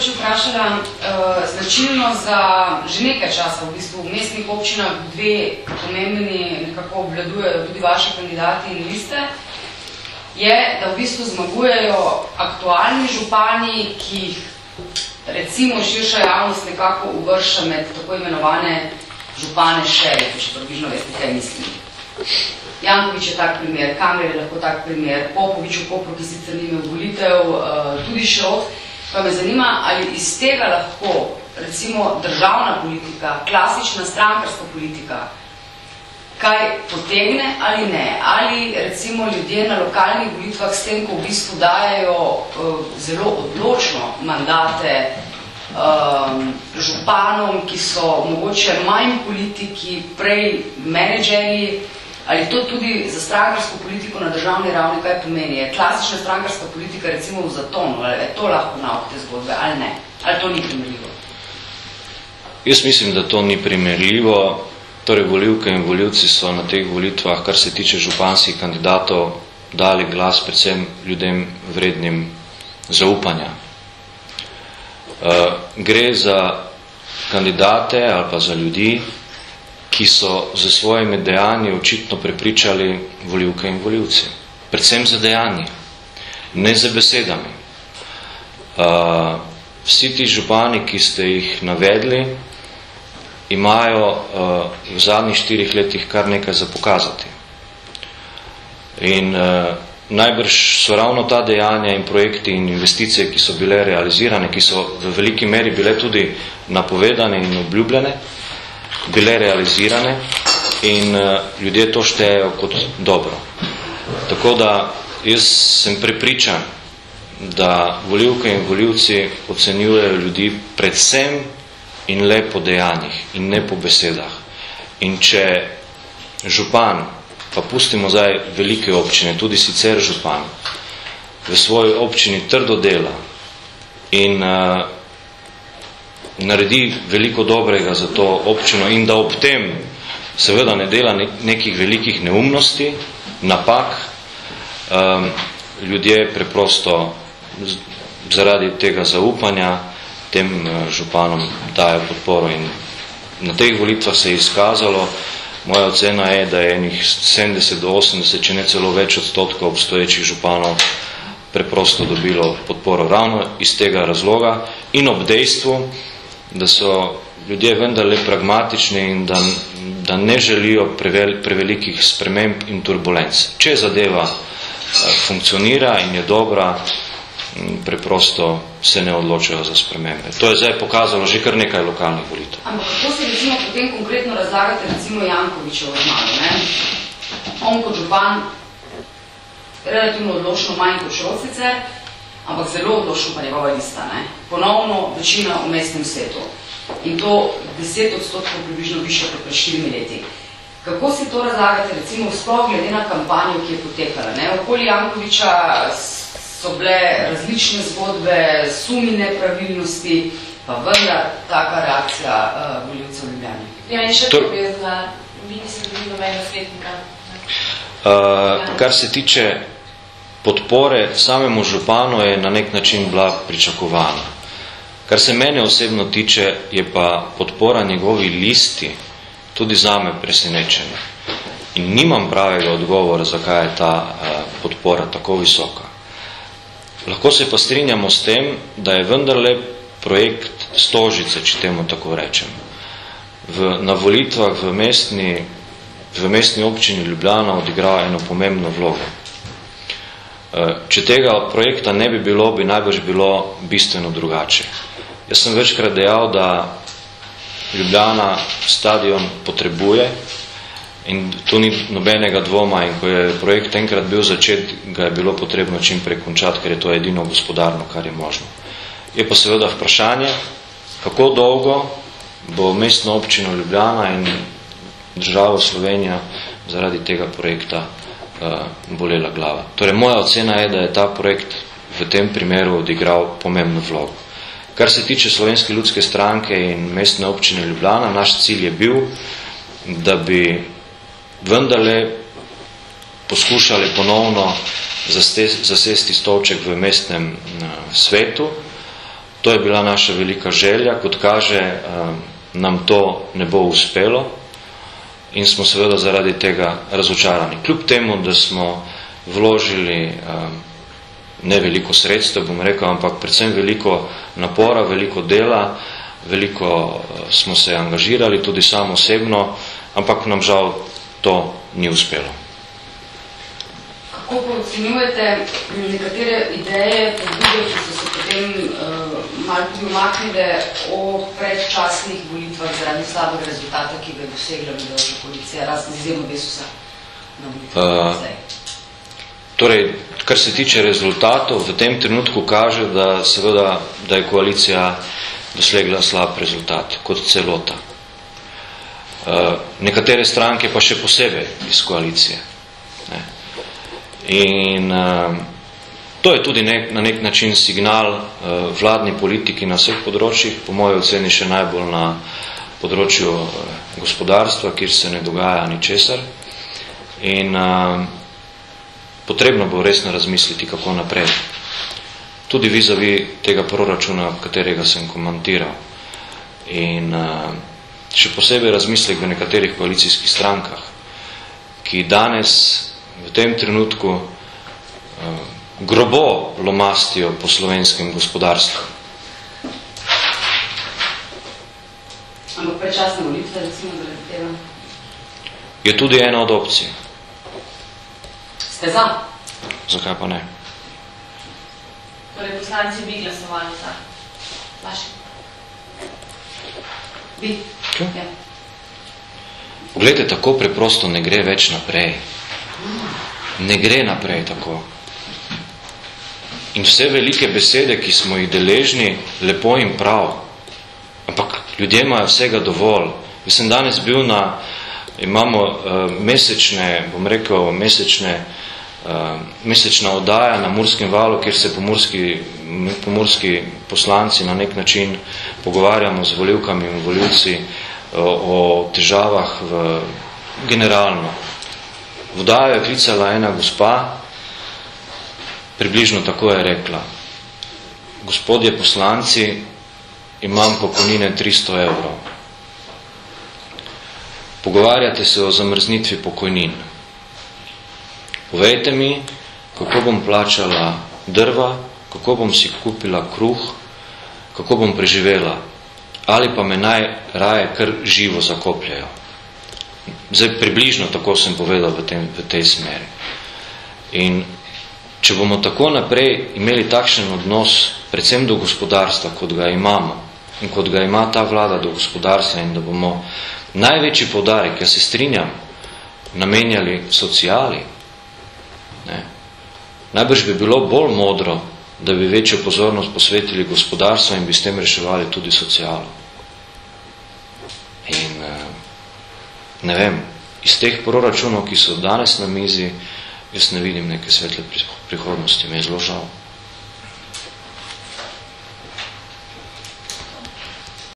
mogoče vprašala, značilno za že nekaj časa v bistvu v mestnih občinah dve pomembni nekako obvladujejo tudi vaši kandidati in liste, je, da v bistvu zmagujejo aktualni župani, ki jih recimo širša javnost nekako uvrša med tako imenovane župane šerif, če približno veste, kaj mislim. Janković je tak primer, Kangler je lahko tak primer, Popovič v Kopru, ki sicer ni imel volitev, tudi Šrot. Pa me zanima, ali iz tega lahko, recimo, državna politika, klasična strankarska politika, kaj potegne ali ne? Ali, recimo, ljudje na lokalnih volitvah s tem, ko v bistvu dajajo zelo odločno mandate županom, ki so mogoče manj politiki, prej menedžerji, ali to tudi za strankarsko politiko na državni ravni kaj pomeni? Je klasična strankarska politika recimo v zatonu, ali je to lahko nauk te zgodbe, ali ne? Ali to ni primerljivo? Jaz mislim, da to ni primerljivo. Torej, volivke in volivci so na teh volitvah, kar se tiče županskih kandidatov, dali glas predvsem ljudem vrednim zaupanja. Gre za kandidate ali pa za ljudi, ki so za svojimi dejanji očitno prepričali volivke in volivci. Predvsem za dejanji, ne za besedami. Vsi ti župani, ki ste jih navedli, imajo v zadnjih 4 letih kar nekaj za pokazati. In najbrž so ravno ta dejanja in projekti in investicije, ki so bile realizirane, ki so v veliki meri bile tudi napovedane in obljubljene, bile realizirane in ljudje to štejejo kot dobro. Tako da jaz sem prepričan, da volivke in volivci ocenjujejo ljudi predvsem in le po dejanjih in ne po besedah. In če župan, pa pustimo zdaj velike občine, tudi sicer župan, v svoji občini trdo dela in naredi veliko dobrega za to občino in da ob tem seveda ne dela nekih velikih neumnosti, napak, ljudje preprosto zaradi tega zaupanja tem županom dajo podporo in na teh volitvah se je izkazalo, moja ocena je, da je enih 70 do 80, če ne celo več odstotkov obstoječih županov preprosto dobilo podporo ravno iz tega razloga in ob dejstvu, da so ljudje vendarle pragmatični in da ne želijo prevelikih sprememb in turbulenc. Če zadeva funkcionira in je dobra, preprosto se ne odločajo za spremembe. To je zdaj pokazalo že kar nekaj lokalnih volitev. Ampak kako se recimo potem konkretno razlagate recimo Jankovićevo zmago, ne? On kot župan relativno odločno manj kot Šrot sicer, ampak zelo odločno pa njegova lista, ne? Ponovno večina v mestnem svetu. In to 10% približno više kot pred 4 leti. Kako si to razlagate, recimo, sploh glede na kampanjo, ki je potekala, ne? Okoli Jankovića so bile različne zgodbe, sumi nepravilnosti, pa vendar taka reakcija volivcev v Ljubljani. Ja, in še ljubezna, vi niste bili nobenega svetnika. Kar se tiče podpore samemu županu, je na nek način bila pričakovana. Kar se mene osebno tiče, je pa podpora njegovi listi tudi zame presenečenja. In nimam pravega odgovora, zakaj je ta podpora tako visoka. Lahko se pa strinjamo s tem, da je vendarle projekt Stožice, če temu tako rečem, na volitvah v mestni občini Ljubljana odigral eno pomembno vlogo. Če tega projekta ne bi bilo, bi najbrž bilo bistveno drugače. Jaz sem večkrat dejal, da Ljubljana stadion potrebuje in tu ni nobenega dvoma in ko je projekt enkrat bil začet, ga je bilo potrebno čim prej končati, ker je to edino gospodarno, kar je možno. Je pa seveda vprašanje, kako dolgo bo mestna občina Ljubljana in država Slovenija zaradi tega projekta bolela glava. Torej, moja ocena je, da je ta projekt v tem primeru odigral pomembno vlogo. Kar se tiče Slovenske ljudske stranke in mestne občine Ljubljana, naš cilj je bil, da bi vendarle poskušali ponovno zasesti stolček v mestnem svetu. To je bila naša velika želja, kot kaže, nam to ne bo uspelo in smo seveda zaradi tega razočarani. Kljub temu, da smo vložili ne veliko sredstev, bom rekel, ampak predvsem veliko napora, veliko dela, veliko smo se angažirali, tudi sam osebno, ampak nam žal to ni uspelo. Kako pa ocenjujete nekatere ideje, pobude, ki so se potem malo tudi umaknile o predčasnih volitvah zaradi slabega rezultata, ki ga je dosegla vladajoča koalicija, razen izjemno Desusa na volitvah zdaj? Torej, kar se tiče rezultatov, v tem trenutku kaže, da seveda, da je koalicija dosegla slab rezultat kot celota. Nekatere stranke pa še posebej iz koalicije. Ne. In to je tudi na nek način signal vladni politiki na vseh področjih, po moji oceni še najbolj na področju gospodarstva, kjer se ne dogaja ničesar. In potrebno bo resno razmisliti, kako naprej. Tudi vis-a-vis tega proračuna, katerega sem komentiral. In še posebej razmislek v nekaterih koalicijskih strankah, ki danes v tem trenutku grobo lomastijo po slovenskem gospodarstvu. Ampak predčasne volitve, recimo, zaradi tega? Je tudi ena od opcij. Ste za? Zakaj pa ne? Torej, poslanci bi glasovali za vaše. Bi? Ja. Poglejte, tako preprosto ne gre več naprej. Ne gre naprej tako. In vse velike besede, ki smo jih deležni, lepo in prav. Ampak ljudje imajo vsega dovolj. Jaz sem danes bil imamo mesečne, bom rekel, mesečna oddaja na Murskem valu, kjer se pomurski poslanci na nek način pogovarjamo z volivkami in volivci o težavah generalno. V oddajo je klicala ena gospa, približno tako je rekla: gospodje poslanci, imam pokojnine 300 evrov. Pogovarjate se o zamrznitvi pokojnin. Povejte mi, kako bom plačala drva, kako bom si kupila kruh, kako bom preživela, ali pa me naj raje kar živo zakopljajo. Zdaj, približno tako sem povedal v tej smeri. In če bomo tako naprej imeli takšen odnos, predvsem do gospodarstva, kot ga imamo in kot ga ima ta vlada do gospodarstva, in da bomo največji poudarek, jaz se strinjam, namenjali sociali, ne, najbrž bi bilo bolj modro, da bi večjo pozornost posvetili gospodarstvo in bi s tem reševali tudi socialo. In ne vem, iz teh proračunov, ki so danes na mizi, jaz ne vidim neke svetle prihodnosti, me je zelo žal.